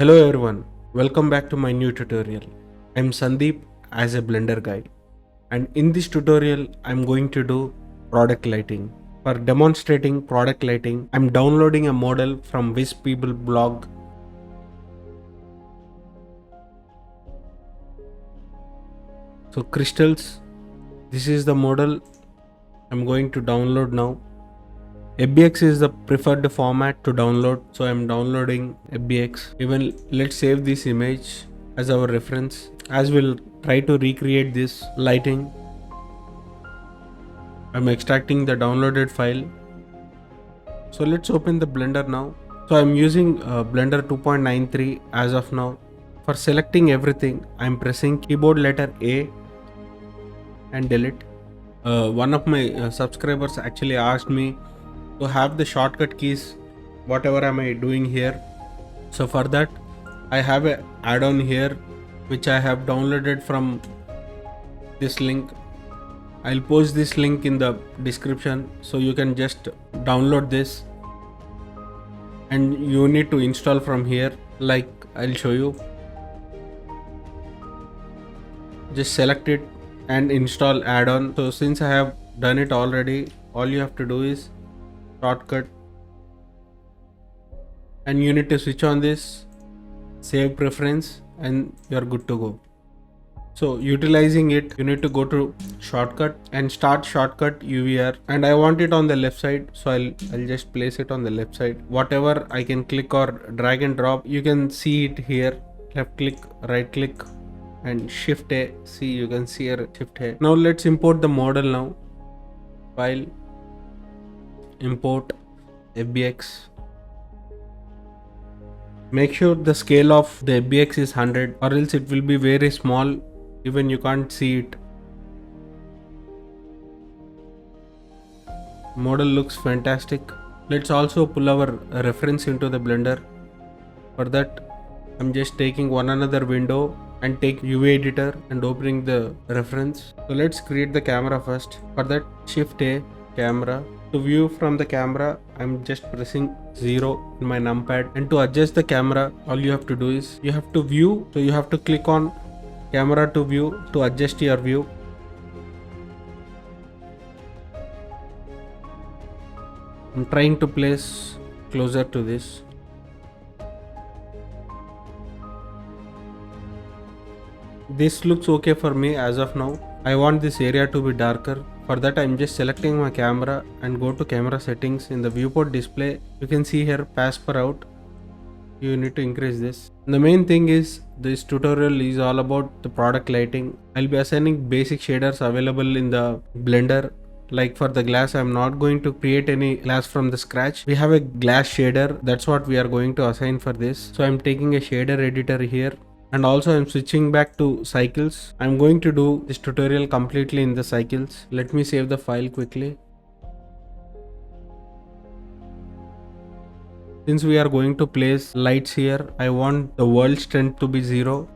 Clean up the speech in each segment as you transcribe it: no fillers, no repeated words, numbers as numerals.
Hello everyone, welcome back to my new tutorial. I'm Sandeep as a Blender guy, and in this tutorial I'm going to do product lighting. For demonstrating product lighting, I'm downloading a model from WizPeople blog. So crystals, this is the model I'm going to download now. FBX is the preferred format to download, so I'm downloading FBX. Even let's save this image as our reference as we'll try to recreate this lighting. I'm extracting the downloaded file. So let's open the Blender now. So I'm using Blender 2.93 as of now. For selecting everything, I'm pressing keyboard letter A and delete. One of my subscribers actually asked me to have the shortcut keys whatever am I doing here. So for that I have a add-on here which I have downloaded from this link. I'll post this link in the description so you can just download this and you need to install from here, like I'll show you. Just select it and install add-on. So since I have done it already, all you have to do is shortcut and you need to switch on this, save preference, and you're good to go. So utilizing it, you need to go to shortcut and start shortcut UVR, and I want it on the left side, so I'll just place it on the left side. Whatever I can click or drag and drop, you can see it here. Left click, right click, and shift A. See, you can see here shift A. Now let's import the model now. File, import FBX. Make sure the scale of the FBX is 100 or else it will be very small, even you can't see it. Model looks fantastic. Let's also pull our reference into the Blender. For that I'm just taking one another window and take UV editor and opening the reference. So let's create the camera first. For that, shift A, camera. To view from the camera, I'm just pressing 0 in my numpad, and to adjust the camera all you have to do is you have to view, so you have to click on camera to view to adjust your view. I'm trying to place closer to this. This looks okay for me as of now. I want this area to be darker. For that I'm just selecting my camera and go to camera settings. In the viewport display you can see here pass per out. You need to increase this. The main thing is this tutorial is all about the product lighting. I'll be assigning basic shaders available in the Blender. Like for the glass, I'm not going to create any glass from the scratch. We have a glass shader, that's what we are going to assign for this. So I'm taking a shader editor here. And also I'm switching back to cycles. I'm going to do this tutorial completely in the cycles. Let me save the file quickly. Since we are going to place lights here, I want the world strength to be 0.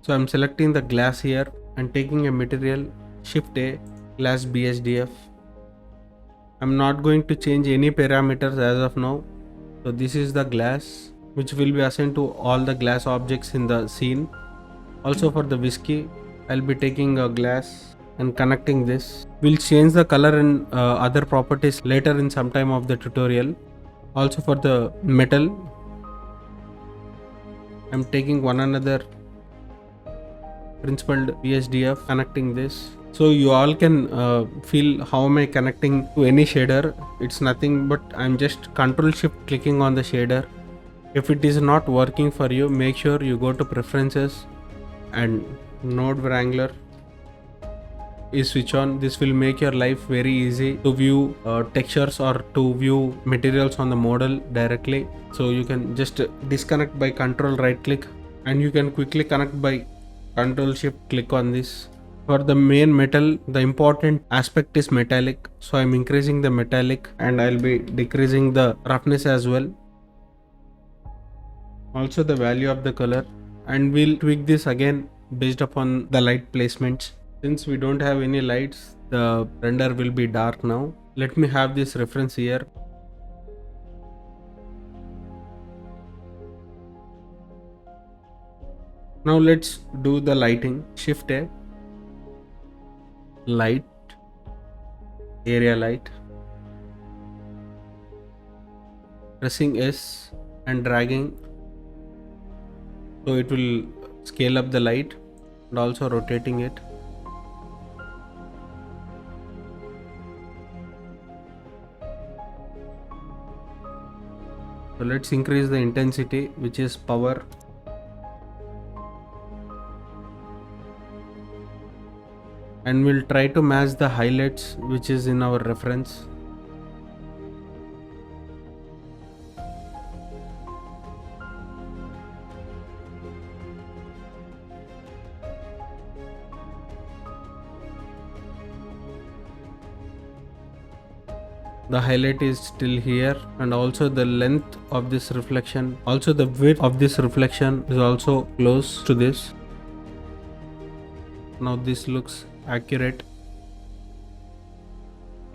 So I'm selecting the glass here and taking a material, shift A, glass BSDF. I'm not going to change any parameters as of now. So this is the glass which will be assigned to all the glass objects in the scene. Also for the whiskey, I'll be taking a glass and connecting this. We'll change the color and other properties later in some time of the tutorial. Also for the metal, I'm taking one another principled BSDF, connecting this. So you all can feel how am I connecting to any shader. It's nothing but I'm just control shift clicking on the shader. If it is not working for you, make sure you go to preferences and node wrangler is switch on. This will make your life very easy to view textures or to view materials on the model directly. So you can just disconnect by control right click and you can quickly connect by control shift click on this. For the main metal, the important aspect is metallic. So I'm increasing the metallic and I'll be decreasing the roughness as well. Also the value of the color, and we'll tweak this again based upon the light placements. Since we don't have any lights, the render will be dark now. Let me have this reference here. Now let's do the lighting. Shift A, light, area light, pressing S and dragging, so it will scale up the light, and also rotating it. So let's increase the intensity, which is power. And we'll try to match the highlights which is in our reference. The highlight is still here, and also the length of this reflection, also the width of this reflection is also close to this. Now this looks accurate.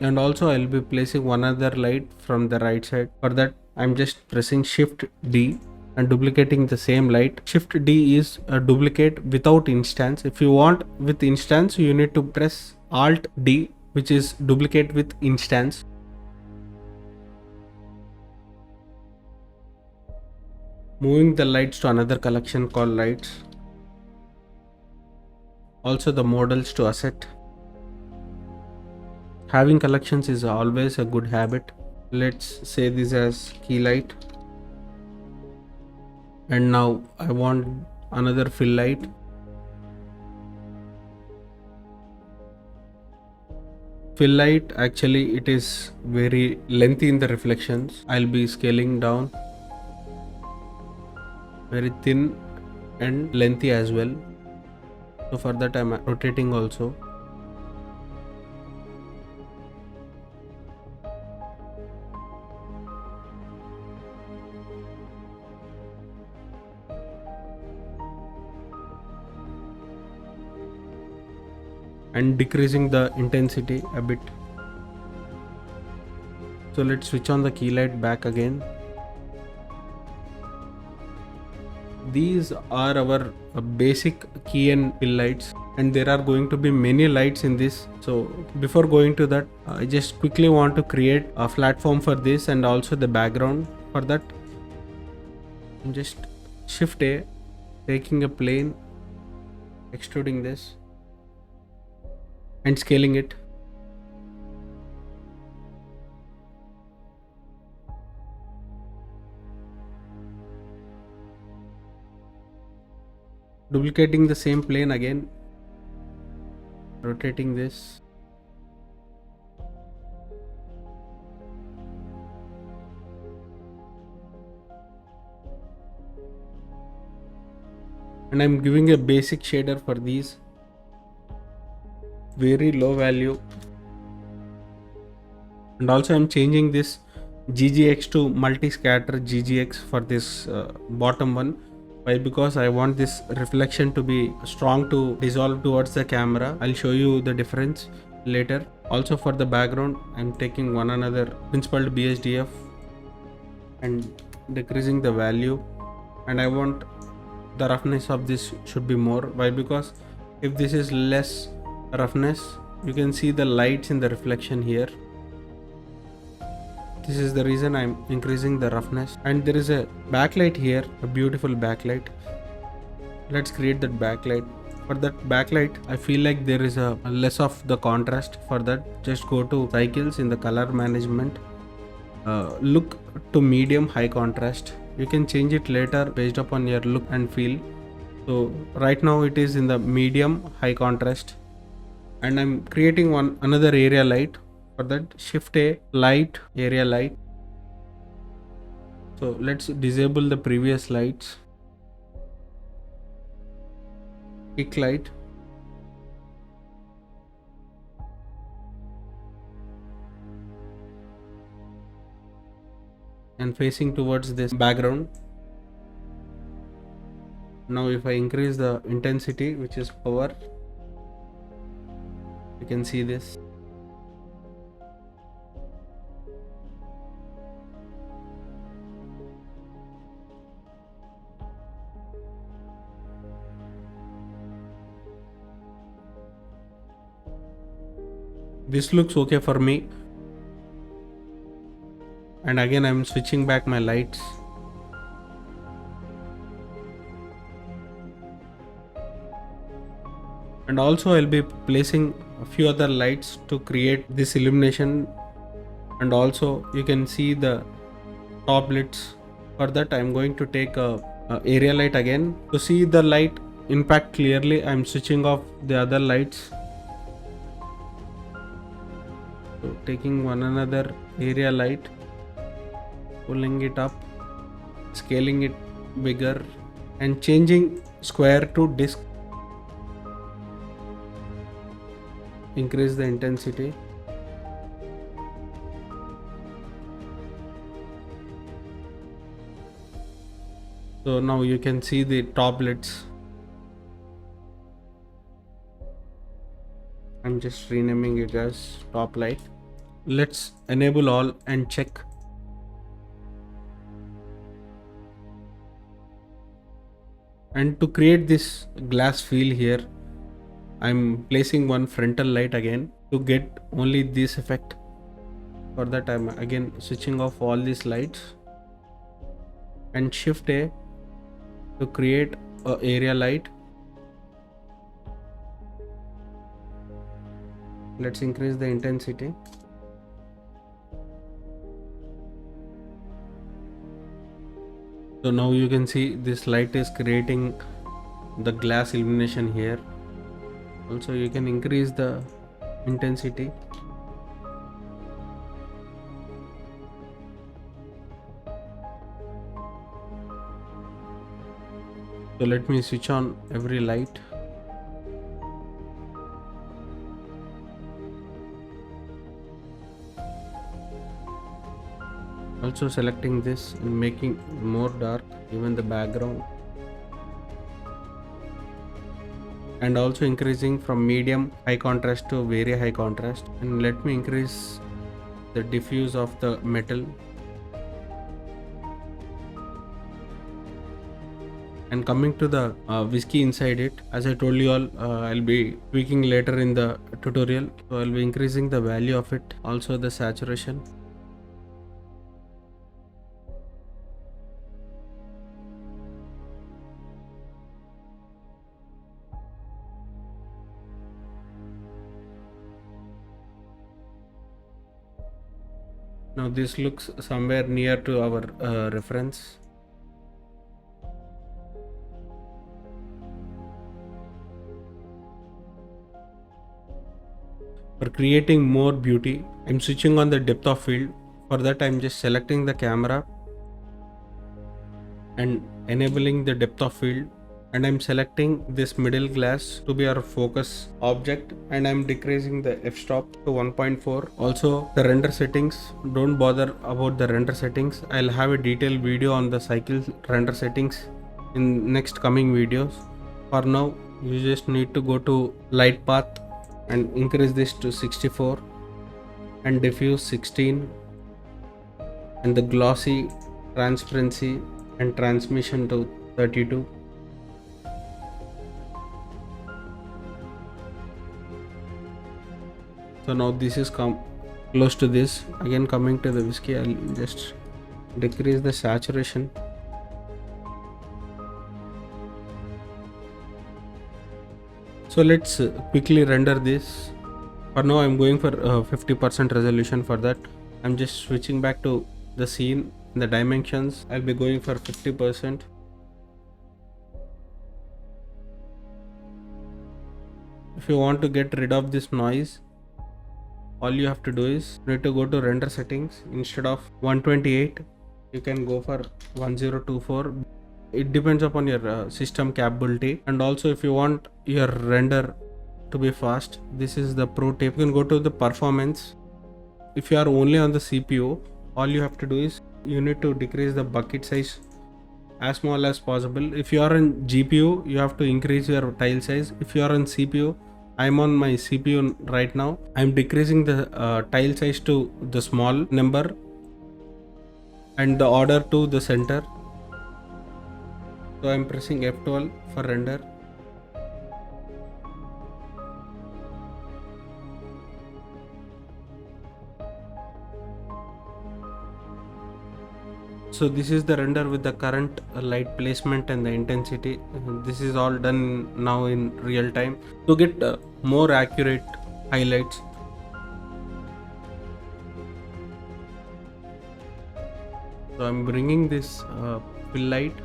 And also I'll be placing one other light from the right side. For that I'm just pressing Shift D and duplicating the same light. Shift D is a duplicate without instance. If you want with instance, you need to press Alt D, which is duplicate with instance. Moving the lights to another collection called lights. Also the models to asset. Having collections is always a good habit. Let's say this as key light. And now I want another fill light. Fill light, actually it is very lengthy in the reflections. I'll be scaling down. Very thin and lengthy as well. So for that I'm rotating also. And decreasing the intensity a bit. So let's switch on the key light back again. These are our basic key and fill lights, and there are going to be many lights in this. So before going to that, I just quickly want to create a platform for this and also the background. For that I'm just Shift A, taking a plane, extruding this and scaling it. Duplicating the same plane again, rotating this. And I'm giving a basic shader for these, very low value. And also I'm changing this GGX to multi scatter GGX for this bottom one. Why? Because I want this reflection to be strong to dissolve towards the camera. I'll show you the difference later. Also for the background, I'm taking one another principled BSDF and decreasing the value. And I want the roughness of this should be more. Why? Because if this is less roughness, you can see the lights in the reflection here. This is the reason I'm increasing the roughness. And there is a backlight here, a beautiful backlight. Let's create that backlight. For that backlight, I feel like there is a less of the contrast. For that, just go to cycles in the color management. Look to medium high contrast. You can change it later based upon your look and feel. So right now it is in the medium high contrast. And I'm creating another area light. For that, Shift A, light, area light. So let's disable the previous lights. Kick light. And facing towards this background. Now if I increase the intensity, which is power, you can see this. This looks okay for me. And again I'm switching back my lights. And also I'll be placing a few other lights to create this illumination. And also you can see the top lights. For that I'm going to take a area light again. To see the light impact clearly, I'm switching off the other lights. So taking another area light, pulling it up, scaling it bigger, and changing square to disc. Increase the intensity. So now you can see the top lights. I'm just renaming it as top light. Let's enable all and check. And to create this glass feel here, I'm placing one frontal light again to get only this effect. For that I'm again switching off all these lights and shift A to create a area light. Let's increase the intensity. So now you can see this light is creating the glass illumination here. Also you can increase the intensity. So let me switch on every light. Also selecting this and making more dark, even the background. And also increasing from medium high contrast to very high contrast. And let me increase the diffuse of the metal. And coming to the whiskey inside it, as I told you all, I'll be tweaking later in the tutorial. So I'll be increasing the value of it, also the saturation. Now this looks somewhere near to our reference. For creating more beauty, I'm switching on the depth of field. For that I'm just selecting the camera and enabling the depth of field, and I'm selecting this middle glass to be our focus object, and I'm decreasing the f-stop to 1.4. Also the render settings, don't bother about the render settings. I'll have a detailed video on the cycle render settings in next coming videos. For now you just need to go to light path and increase this to 64 and diffuse 16, and the glossy, transparency and transmission to 32. So now this is close to this. Again coming to the whiskey, I'll just decrease the saturation. So let's quickly render this. For now I'm going for 50% resolution. For that I'm just switching back to the scene. In the dimensions I'll be going for 50%. If you want to get rid of this noise, all you have to do is you need to go to render settings. Instead of 128 you can go for 1024. It depends upon your system capability. And also if you want your render to be fast, this is the pro tip. You can go to the performance. If you are only on the CPU, all you have to do is you need to decrease the bucket size as small as possible. If you are on GPU, you have to increase your tile size. If you are on CPU, I'm on my CPU right now, I'm decreasing the tile size to the small number and the order to the center. So I'm pressing F12 for render. So this is the render with the current light placement and the intensity. This is all done now in real time to get more accurate highlights. So I'm bringing this fill light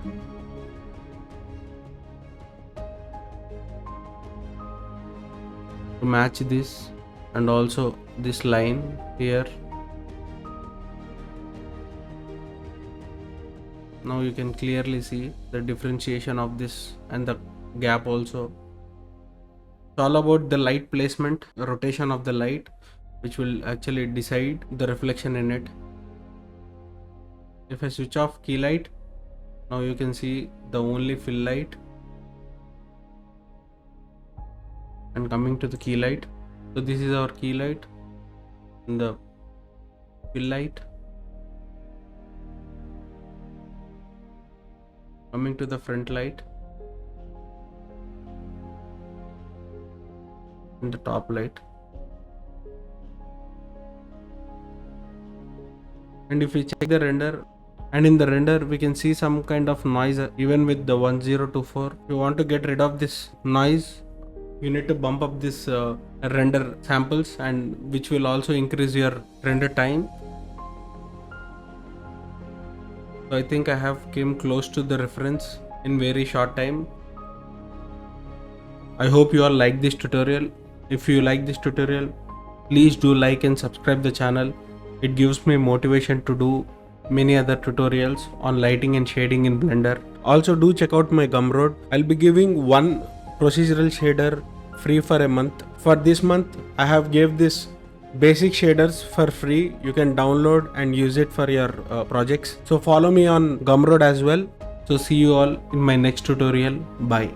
to match this, and also this line here. Now you can clearly see the differentiation of this and the gap also. It's all about the light placement, the rotation of the light, which will actually decide the reflection in it. If I switch off key light, now you can see the only fill light. And coming to the key light, so this is our key light and the fill light. Coming to the front light and the top light. And if we check the render, and in the render we can see some kind of noise even with the 1024. If you want to get rid of this noise, you need to bump up this render samples, and which will also increase your render time. So I think I have came close to the reference in very short time. I hope you all like this tutorial. If you like this tutorial, please do like and subscribe the channel. It gives me motivation to do many other tutorials on lighting and shading in Blender. Also do check out my Gumroad. I'll be giving one procedural shader free for a month. For this month I have gave this basic shaders for free. You can download and use it for your projects. So follow me on Gumroad as well. So see you all in my next tutorial. Bye.